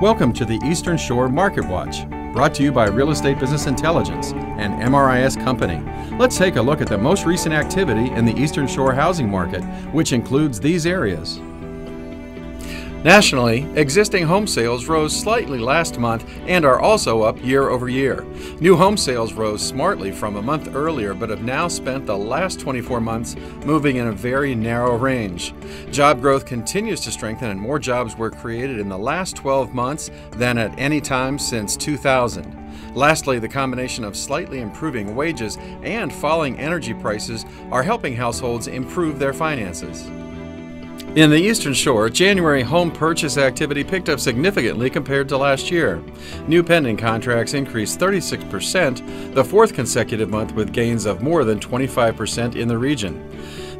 Welcome to the Eastern Shore Market Watch, brought to you by Real Estate Business Intelligence, an MRIS company. Let's take a look at the most recent activity in the Eastern Shore housing market, which includes these areas. Nationally, existing home sales rose slightly last month and are also up year over year. New home sales rose smartly from a month earlier, but have now spent the last 24 months moving in a very narrow range. Job growth continues to strengthen, and more jobs were created in the last 12 months than at any time since 2000. Lastly, the combination of slightly improving wages and falling energy prices are helping households improve their finances. In the Eastern Shore, January home purchase activity picked up significantly compared to last year. New pending contracts increased 36%, the fourth consecutive month with gains of more than 25% in the region.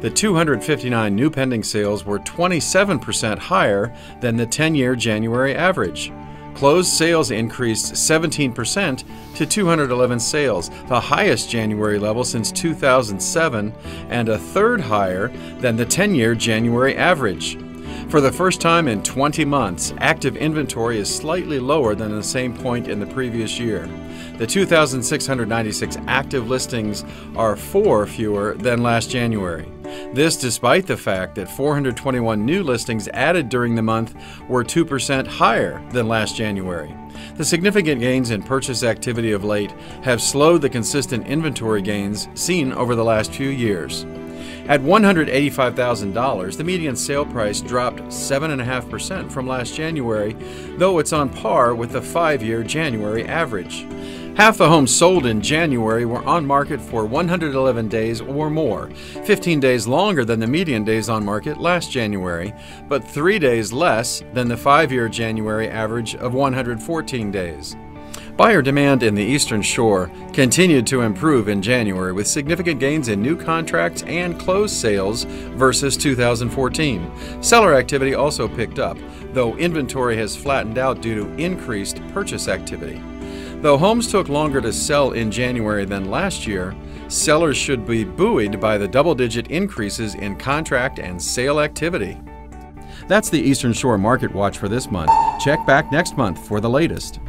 The 259 new pending sales were 27% higher than the 10-year January average. Closed sales increased 17% to 211 sales, the highest January level since 2007, and a third higher than the 10-year January average. For the first time in 20 months, active inventory is slightly lower than the same point in the previous year. The 2,696 active listings are 4 fewer than last January. This despite the fact that 421 new listings added during the month were 2% higher than last January. The significant gains in purchase activity of late have slowed the consistent inventory gains seen over the last few years. At $185,000, the median sale price dropped 7.5% from last January, though it's on par with the 5-year January average. Half the homes sold in January were on market for 111 days or more, 15 days longer than the median days on market last January, but 3 days less than the 5-year January average of 114 days. Buyer demand in the Eastern Shore continued to improve in January with significant gains in new contracts and closed sales versus 2014. Seller activity also picked up, though inventory has flattened out due to increased purchase activity. Though homes took longer to sell in January than last year, sellers should be buoyed by the double-digit increases in contract and sale activity. That's the Eastern Shore Market Watch for this month. Check back next month for the latest.